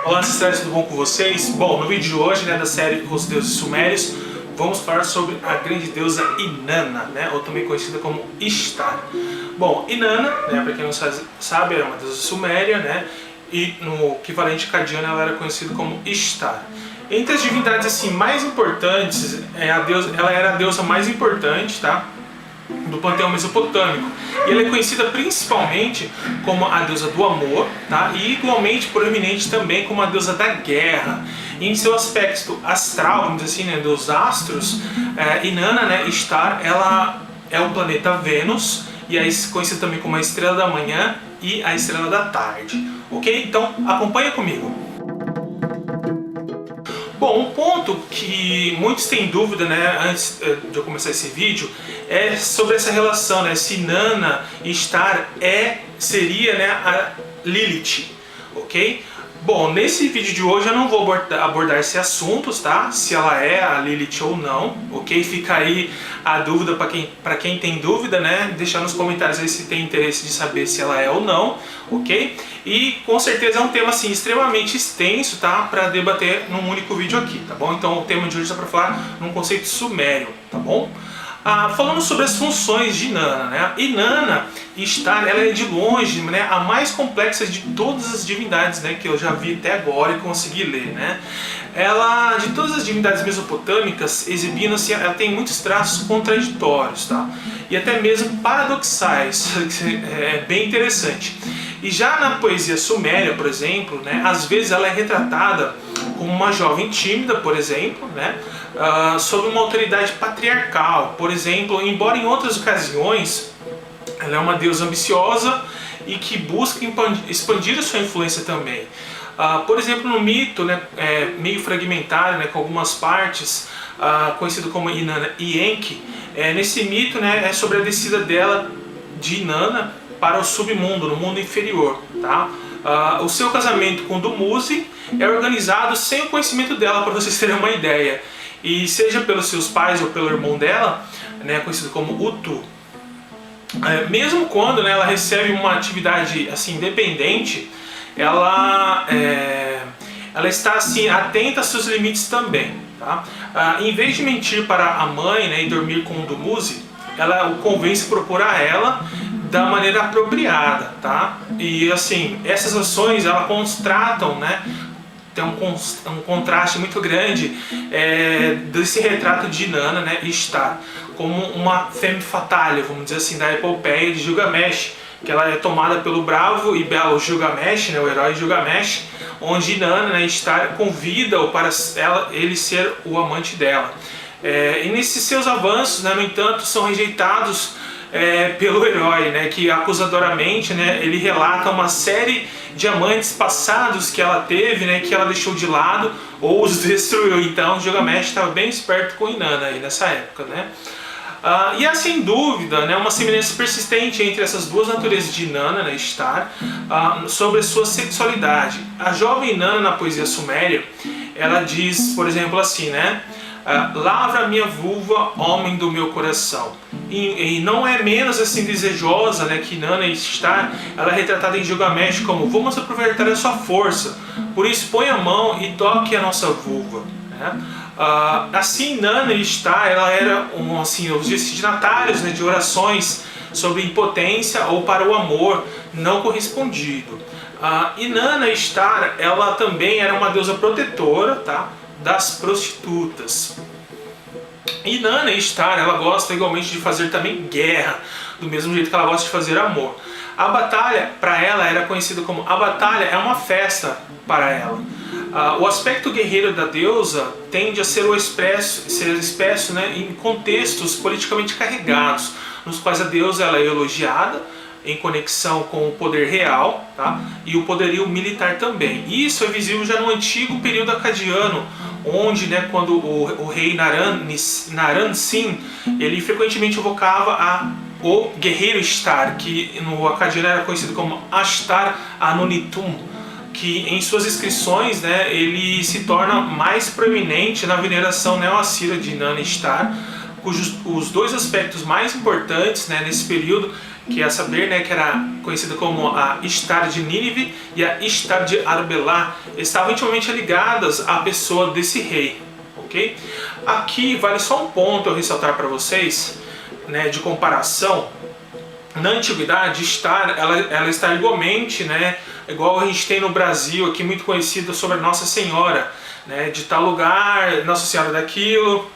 Olá, ancestrais, tudo bom com vocês? Bom, no vídeo de hoje, da série Os Deuses Sumérios, vamos falar sobre a grande deusa Inanna, ou também conhecida como Ishtar. Bom, Inanna, para quem não sabe, era uma deusa suméria, e no equivalente cadiano ela era conhecida como Ishtar. Entre as divindades assim mais importantes, ela era a deusa mais importante, do panteão mesopotâmico. E ela é conhecida principalmente como a deusa do amor, e igualmente proeminente também como a deusa da guerra. E em seu aspecto astral, vamos dizer assim, dos astros, Inanna, Ishtar, ela é o planeta Vênus, e é conhecida também como a estrela da manhã e a estrela da tarde. Ok? Então acompanha comigo. Bom, um ponto que muitos têm dúvida, antes de eu começar esse vídeo, é sobre essa relação, se Inanna e Ishtar seria a Lilith, ok? Bom, nesse vídeo de hoje eu não vou abordar esse assunto, se ela é a Lilith ou não, ok? Fica aí a dúvida para quem tem dúvida, deixar nos comentários aí se tem interesse de saber se ela é ou não, ok? E com certeza é um tema assim extremamente extenso, para debater num único vídeo aqui, tá bom? Então o tema de hoje é para falar num conceito sumério, tá bom? Falando sobre as funções de Inanna, Inanna Ishtar, ela é de longe a mais complexa de todas as divindades que eu já vi até agora e consegui ler. Ela, de todas as divindades mesopotâmicas, exibindo assim, ela tem muitos traços contraditórios, e até mesmo paradoxais, é bem interessante. E já na poesia suméria, por exemplo, às vezes ela é retratada como uma jovem tímida, por exemplo, sob uma autoridade patriarcal, por exemplo, embora em outras ocasiões ela é uma deusa ambiciosa e que busca expandir a sua influência também. Por exemplo, no mito, meio fragmentário, com algumas partes, conhecido como Inanna Enki, nesse mito é sobre a descida dela, de Inanna, para o submundo, no mundo inferior. O seu casamento com Dumuzi é organizado sem o conhecimento dela, para vocês terem uma ideia. E seja pelos seus pais ou pelo irmão dela, conhecido como Utu, mesmo quando ela recebe uma atividade assim independente, ela está assim atenta aos seus limites também. Em vez de mentir para a mãe e dormir com o Dumuzi, ela o convence a procurar ela da maneira apropriada, E assim, essas ações ela contrastam, tem um contraste muito grande desse retrato de Inanna, Ishtar, como uma femme fatale, vamos dizer assim, da epopeia de Gilgamesh, que ela é tomada pelo bravo e belo Gilgamesh, o herói Gilgamesh, onde Inanna, Ishtar, convida-o para ele ser o amante dela. E nesses seus avanços, no entanto, são rejeitados pelo herói, que acusadoramente ele relata uma série de amantes passados que ela teve, que ela deixou de lado ou os destruiu. Então Gilgamesh estava bem esperto com Inanna aí nessa época. E há sem dúvida uma semelhança persistente entre essas duas naturezas de Inanna, Ishtar, sobre a sua sexualidade. A jovem Inanna, na poesia suméria, ela diz, por exemplo, assim, lavra minha vulva, homem do meu coração. E não é menos assim desejosa, que Inanna Ishtar, ela é retratada em Gilgamesh como: vamos aproveitar a sua força, por isso põe a mão e toque a nossa vulva. Assim, Inanna Ishtar, ela era os destinatários de orações sobre impotência ou para o amor não correspondido. Inanna Ishtar, ela também era uma deusa protetora, das prostitutas. Inanna Ishtar, ela gosta igualmente de fazer também guerra, do mesmo jeito que ela gosta de fazer amor. A batalha, para ela, era conhecida como: a batalha é uma festa para ela. O aspecto guerreiro da deusa tende a ser expresso em contextos politicamente carregados, nos quais a deusa ela é elogiada em conexão com o poder real, e o poderio militar também. Isso é visível já no antigo período acadiano, onde quando o rei Naram-Sin, ele frequentemente evocava o guerreiro Ishtar, que no acadiano era conhecido como Ashtar Anunitum, que em suas inscrições ele se torna mais proeminente na veneração neo-assíria de Inanna Ishtar, cujos os dois aspectos mais importantes nesse período que é saber, né, que era conhecida como a Ishtar de Nínive e a Ishtar de Arbelá, estavam intimamente ligadas à pessoa desse rei, ok? Aqui vale só um ponto eu ressaltar para vocês, né, de comparação. Na antiguidade, Ishtar, ela está igualmente, né, igual a gente tem no Brasil, aqui muito conhecida sobre Nossa Senhora, né, de tal lugar, Nossa Senhora daquilo.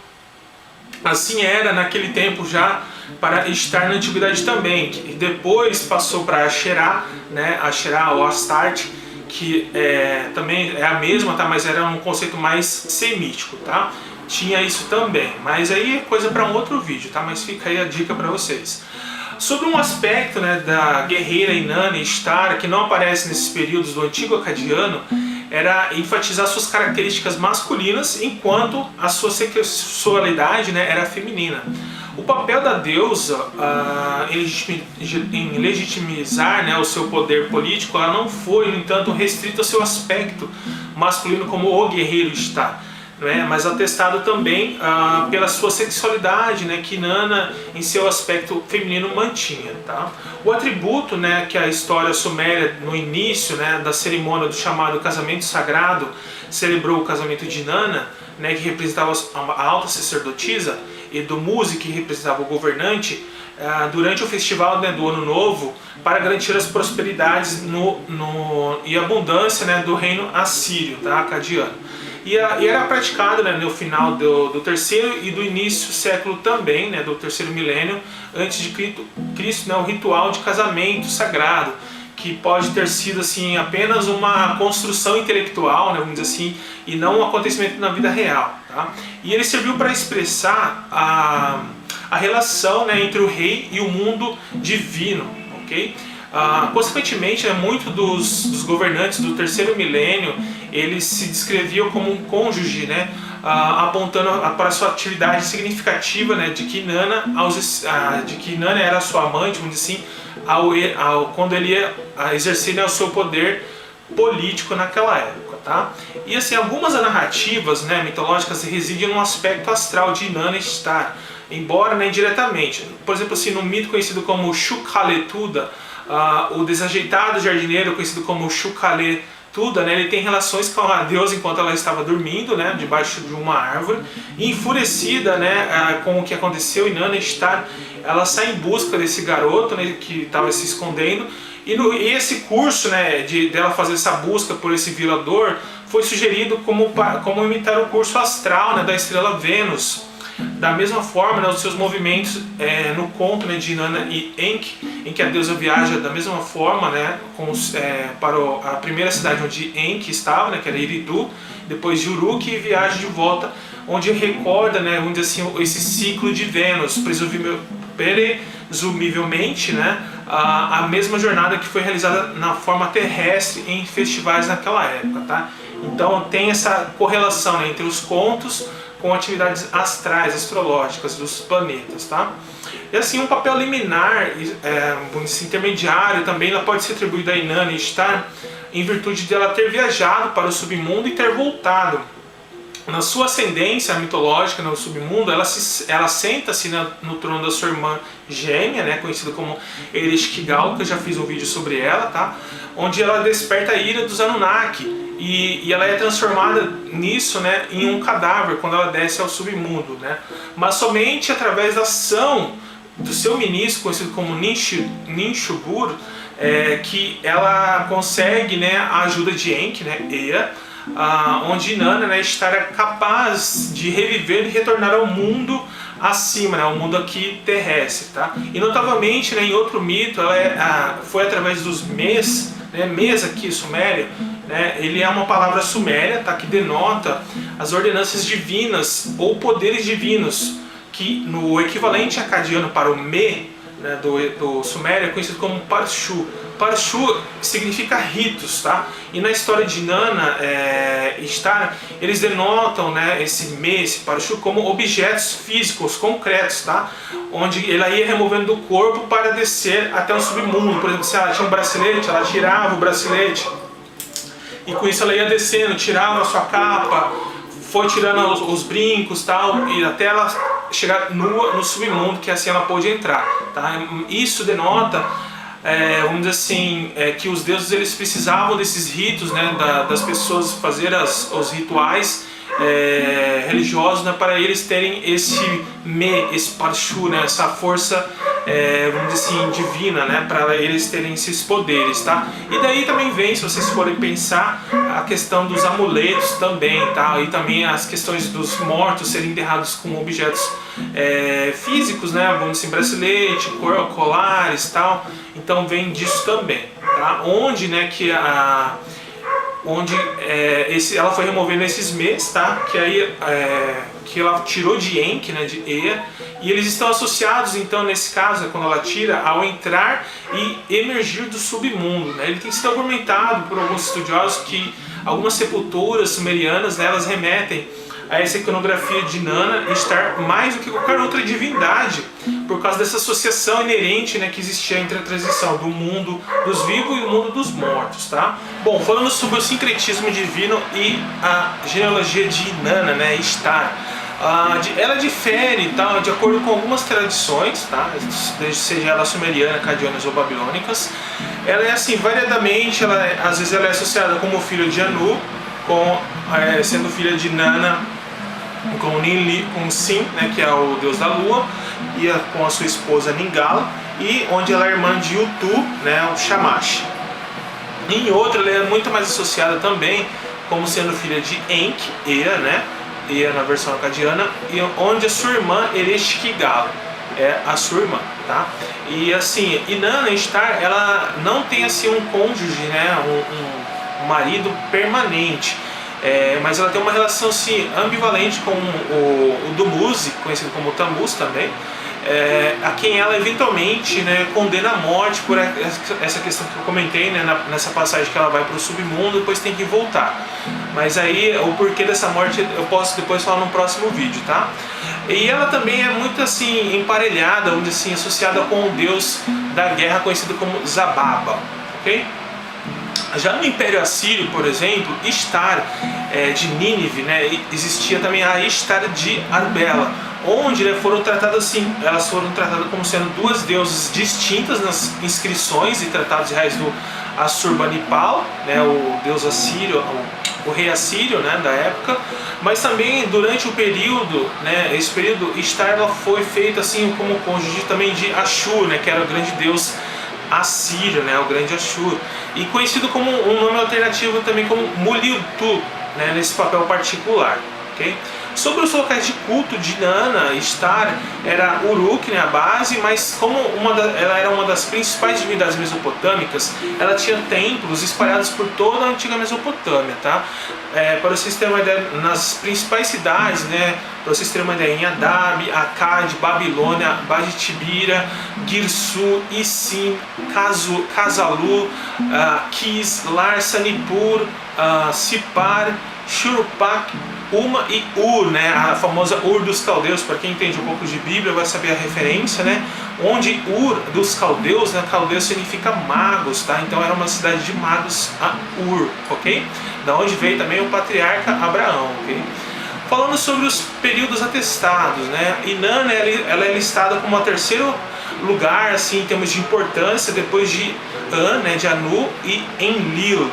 Assim era naquele tempo já para Ishtar na antiguidade também, que depois passou para Asherah, né, Asherah ou Astarte, que também é a mesma, tá, mas era um conceito mais semítico, tá? Tinha isso também, mas aí é coisa para um outro vídeo, tá? Mas fica aí a dica para vocês. Sobre um aspecto, né, da guerreira Inanna Ishtar, que não aparece nesses períodos do antigo acadiano, era enfatizar suas características masculinas, enquanto a sua sexualidade, né, era feminina. O papel da deusa em legitimizar, né, o seu poder político, ela não foi, no entanto, restrita ao seu aspecto masculino como o guerreiro Ishtar, né, mas atestado também pela sua sexualidade, né, que Inanna em seu aspecto feminino mantinha, tá? O atributo, né, que a história suméria no início, né, da cerimônia do chamado casamento sagrado celebrou o casamento de Inanna, né, que representava a alta sacerdotisa, e do Muzi, que representava o governante, durante o festival, né, do Ano Novo, para garantir as prosperidades e abundância, né, do reino assírio, tá, acadiano. E era praticado, né, no final do terceiro e do início século também, né, do terceiro milênio antes de Cristo, né, o ritual de casamento sagrado, que pode ter sido assim apenas uma construção intelectual, né, vamos dizer assim, e não um acontecimento na vida real, tá? E ele serviu para expressar a relação, né, entre o rei e o mundo divino, ok? Consequentemente, né, muitos dos governantes do terceiro milênio eles se descreviam como um cônjuge, né, apontando para sua atividade significativa, né, de que Inanna era sua amante, vamos dizer assim, quando ele ia exercer, né, o seu poder político naquela época, tá? E assim, algumas narrativas, né, mitológicas residem no aspecto astral de Inanna Ishtar, embora, né, indiretamente. Por exemplo, assim, no mito conhecido como Shukaletuda, o desajeitado jardineiro conhecido como Shukaletuda, né, ele tem relações com a deusa enquanto ela estava dormindo, né, debaixo de uma árvore, e enfurecida, né, com o que aconteceu, Inanna Ishtar, ela sai em busca desse garoto, né, que estava se escondendo, e esse curso, né, dela fazer essa busca por esse violador foi sugerido como imitar o curso astral, né, da estrela Vênus. Da mesma forma, né, os seus movimentos no conto, né, de Inanna e Enki, em que a deusa viaja da mesma forma, né, para a primeira cidade onde Enki estava, né, que era Eridu, depois de Uruk, e viaja de volta, onde recorda, né, vamos dizer assim, esse ciclo de Vênus, presumivelmente, né, a mesma jornada que foi realizada na forma terrestre em festivais naquela época, tá? Então tem essa correlação, né, entre os contos com atividades astrais, astrológicas dos planetas, tá? E assim, um papel liminar, intermediário também, ela pode ser atribuída a Inanna Ishtar em virtude de ela ter viajado para o submundo e ter voltado. Na sua ascendência mitológica no submundo, ela senta-se no trono da sua irmã gêmea, né, conhecida como Ereshkigal, que eu já fiz um vídeo sobre ela, tá? Onde ela desperta a ira dos Anunnaki. E ela é transformada nisso, né, em um cadáver quando ela desce ao submundo, né? Mas somente através da ação do seu ministro, conhecido como Ninshubur, que ela consegue, né, a ajuda de Enki, né, Ea, onde Inanna, né, estará capaz de reviver e retornar ao mundo acima, né, ao mundo aqui terrestre, tá? E notavelmente, né, em outro mito, foi através dos Mes, né, Mes aqui, Sumério, né, ele é uma palavra suméria, tá, que denota as ordenanças divinas ou poderes divinos, que no equivalente acadiano para o Me, né, do sumério, é conhecido como Parshu. Parshu significa ritos, tá? E na história de Inanna Ishtar, eles denotam, né, esse Me, esse Parshu, como objetos físicos, concretos, tá? Onde ela ia removendo do corpo para descer até o submundo. Por exemplo, se ela tinha um bracelete, ela tirava o bracelete, e com isso ela ia descendo, tirava a sua capa, foi tirando os brincos, tal, e até ela chegar nua no submundo, que assim ela pôde entrar, tá? Isso denota, vamos dizer assim, que os deuses eles precisavam desses ritos, né, das pessoas fazer os rituais religiosos, né, para eles terem esse parshu, né, essa força, vamos dizer assim, divina, né, para eles terem esses poderes, tá? E daí também vem, se vocês forem pensar, a questão dos amuletos também, tá? E também as questões dos mortos serem enterrados com objetos físicos, né, vamos dizer assim, bracelete, colares, tal. Então vem disso também, tá? Onde, né, que ela foi removendo esses meses, tá? Que aí que ela tirou de Enki, né, de Ea, e eles estão associados, então, nesse caso, quando ela tira, ao entrar e emergir do submundo, né? Ele tem sido argumentado por alguns estudiosos que algumas sepulturas sumerianas, né, elas remetem a essa iconografia de Inanna estar mais do que qualquer outra divindade, por causa dessa associação inerente, né, que existia entre a transição do mundo dos vivos e o mundo dos mortos, tá? Bom, falando sobre o sincretismo divino e a genealogia de Inanna, né, Ishtar, ela difere, tá, de acordo com algumas tradições, tá, seja ela sumeriana, acadianas ou babilônicas. Ela é assim, variadamente, às vezes ela é associada como filho de Anu, sendo filha de Inanna com Sin, né, que é o deus da lua, e com a sua esposa Ningala, e onde ela é irmã de Utu, né, o Shamash. Em outra, ela é muito mais associada também como sendo filha de Enki, Ea, né, Ea na versão acadiana, e onde a sua irmã Ereshkigal é a sua irmã, tá? E assim, Inanna Ishtar, ela não tem assim um cônjuge, né, um marido permanente. Mas ela tem uma relação assim, ambivalente com o Dumuzi, conhecido como Tammuz também, a quem ela eventualmente, né, condena à morte por essa questão que eu comentei, né, nessa passagem que ela vai para o submundo e depois tem que voltar. Mas aí o porquê dessa morte eu posso depois falar no próximo vídeo, tá? E ela também é muito assim emparelhada, vamos dizer assim, associada com o deus da guerra conhecido como Zababa, ok? Já no Império Assírio, por exemplo, Ishtar de Nínive, né, existia também a Ishtar de Arbela, onde, né, elas foram tratadas como sendo duas deusas distintas nas inscrições e tratados reais do Assurbanipal, né, o deus assírio, o rei assírio, né, da época. Mas também durante o período, né, esse período, Ishtar ela foi feita assim como cônjuge também de Ashur, né, que era o grande deus assírio, né, o grande Ashur, e conhecido como um nome alternativo também como Muliltu, né, nesse papel particular, ok? Sobre os locais de culto de Inanna Ishtar, era Uruk, né, a base, mas como ela era uma das principais divindades mesopotâmicas, ela tinha templos espalhados por toda a antiga Mesopotâmia, tá? Para vocês terem uma ideia, nas principais cidades, né, para vocês terem uma ideia, em Adab, Akkad, Babilônia, Baditibira, Girsu, Isim, Kazalu, Kis, Larsa, Nippur, Sipar, Shuruppak, Uma e Ur, né, a famosa Ur dos caldeus. Para quem entende um pouco de Bíblia vai saber a referência, né, onde Ur dos caldeus, né, caldeus significa magos, tá? Então era uma cidade de magos, a Ur, ok? Da onde veio também o patriarca Abraão, ok? Falando sobre os períodos atestados, né, Inanna ela é listada como o terceiro lugar assim em termos de importância depois de An, né, de Anu, e Enlil,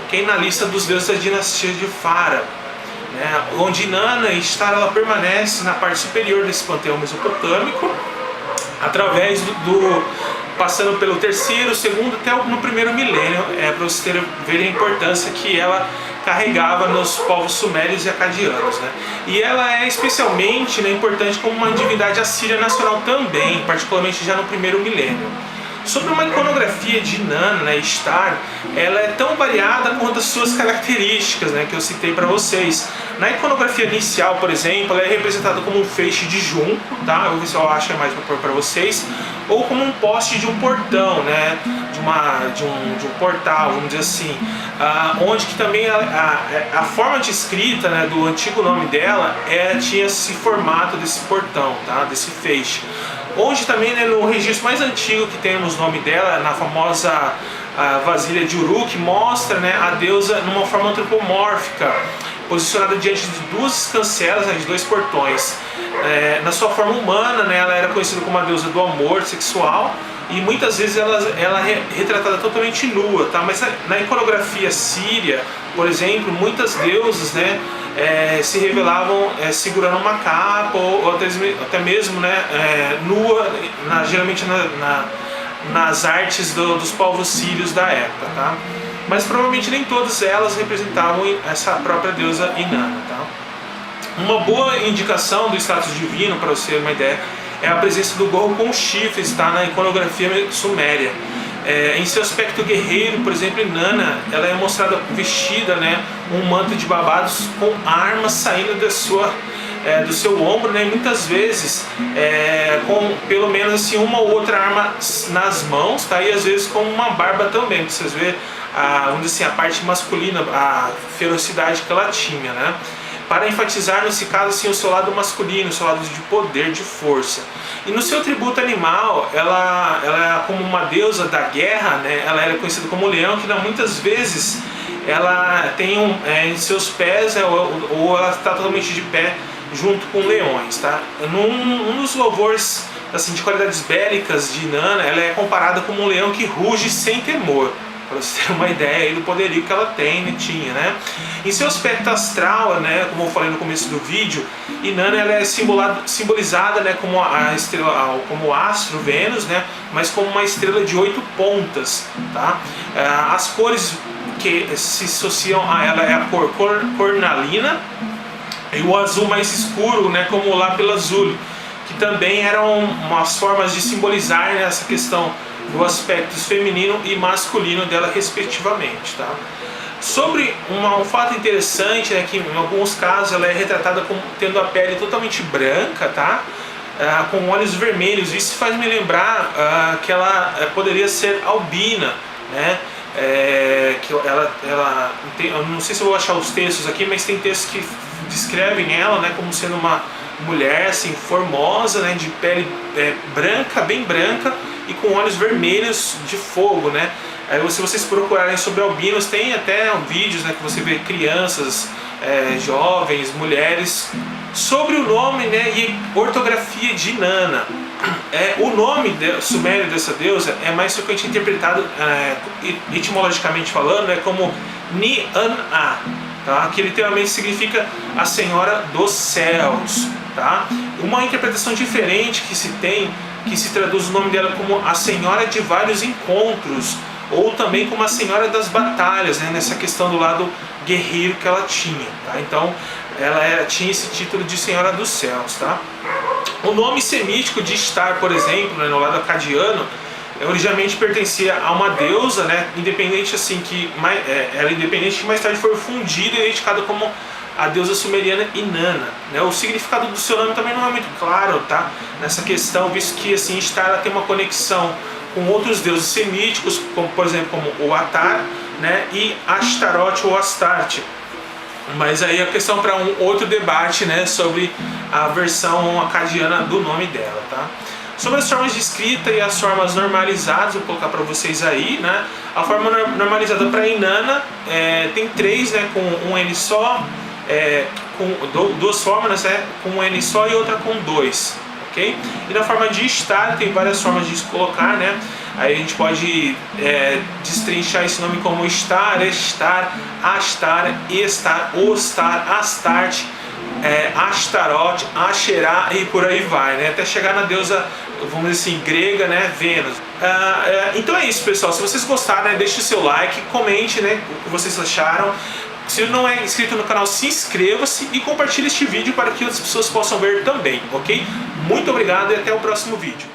ok? Na lista dos deuses da dinastia de Fara, né, onde Inanna Ishtar ela permanece na parte superior desse panteão mesopotâmico, através passando pelo terceiro, segundo até no primeiro milênio, para vocês verem a importância que ela carregava nos povos sumérios e acadianos, né? E ela é especialmente, né, importante como uma divindade assíria nacional também, particularmente já no primeiro milênio. Sobre uma iconografia de Inanna, né, Ishtar, ela é tão variada quanto as suas características, né, que eu citei para vocês. Na iconografia inicial, por exemplo, ela é representada como um feixe de junco, tá? Eu vou ver se eu acho mais para vocês, ou como um poste de um portão, né, de um portal, vamos dizer assim, onde que também a forma de escrita, né, do antigo nome dela tinha esse formato desse portão, tá? Desse feixe. Onde também, né, no registro mais antigo que temos o nome dela, na famosa a vasilha de Uruk mostra, né, a deusa numa forma antropomórfica, posicionada diante de duas escancelas, né, de dois portões. Na sua forma humana, né, ela era conhecida como a deusa do amor sexual, e muitas vezes ela é retratada totalmente nua, tá? Mas na iconografia síria, por exemplo, muitas deusas, né, se revelavam segurando uma capa ou até mesmo, né, nua, geralmente nas artes dos povos sírios da época, tá? Mas provavelmente nem todas elas representavam essa própria deusa Inanna, tá? Uma boa indicação do status divino, para você ter uma ideia, é a presença do gorro com chifres, tá? Na iconografia suméria. Em seu aspecto guerreiro, por exemplo, Inanna, ela é mostrada vestida, né, um manto de babados com armas saindo do seu ombro, né, muitas vezes com pelo menos assim, uma ou outra arma nas mãos, tá? E às vezes com uma barba também, pra vocês verem vamos dizer assim, a parte masculina, a ferocidade que ela tinha, né? Para enfatizar, nesse caso, assim, o seu lado masculino, o seu lado de poder, de força. E no seu tributo animal, ela como uma deusa da guerra, né, ela era conhecida como leão, que muitas vezes ela tem em seus pés, ou ela está totalmente de pé junto com leões, tá? Um dos louvores assim, de qualidades bélicas de Inanna, ela é comparada como um leão que ruge sem temor, para você ter uma ideia aí do poderio que ela tinha, né? Em seu aspecto astral, né, como eu falei no começo do vídeo, Inanna ela é simbolizada, né, como a estrela, como o astro Vênus, né, mas como uma estrela de 8 pontas, tá? As cores que se associam a ela é a cor cornalina e o azul mais escuro, né, como o lápis-lazuli, que também eram umas formas de simbolizar, né, essa questão do aspecto feminino e masculino dela respectivamente, tá? Sobre um fato interessante é que em alguns casos ela é retratada como tendo a pele totalmente branca, tá? Com olhos vermelhos. Isso faz me lembrar que ela poderia ser albina, né? Que ela tem, eu não sei se eu vou achar os textos aqui, mas tem textos que descrevem ela, né, como sendo uma mulher assim formosa, né, de pele branca, bem branca, e com olhos vermelhos de fogo, né? Aí, se vocês procurarem sobre albinos, tem até vídeos, né, que você vê crianças, jovens, mulheres, sobre o nome, né, e ortografia de Inanna. O nome sumério dessa deusa é mais frequente interpretado, etimologicamente falando, como Ni-an-a, tá? Que literalmente significa a Senhora dos Céus, tá? Uma interpretação diferente que se tem, que se traduz o nome dela como a Senhora de Vários Encontros, ou também como a Senhora das Batalhas, né? Nessa questão do lado guerreiro que ela tinha, tá? Então ela tinha esse título de Senhora dos Céus, tá? O nome semítico de Ishtar, por exemplo, né, no lado acadiano, originalmente pertencia a uma deusa, né, independente assim ela independente que mais tarde foi fundida e dedicada como a deusa sumeriana Inanna, né? O significado do seu nome também não é muito claro, tá? Nessa questão, visto que assim Ishtar ela tem uma conexão com outros deuses semíticos, como por exemplo como o Atar, né, e Ashtaroth ou Astarte. Mas aí é questão para um outro debate, né, sobre a versão acadiana do nome dela, tá? Sobre as formas de escrita e as formas normalizadas, vou colocar para vocês aí, né? A forma normalizada para Inanna tem 3, né, com um N só, com duas formas, né, com um N só e outra com 2, ok? E na forma de Ishtar tem várias formas de se colocar, né? Aí a gente pode destrinchar esse nome como Ishtar, Estar, Astar, Estar, Ostar, Astarte, Ashtaroth, Asherá e por aí vai, né? Até chegar na deusa, vamos dizer assim, grega, né? Vênus. Então é isso, pessoal. Se vocês gostaram, né, deixe o seu like, comente, né, o que vocês acharam. Se não é inscrito no canal, se inscreva-se e compartilhe este vídeo para que outras pessoas possam ver também, ok? Muito obrigado e até o próximo vídeo.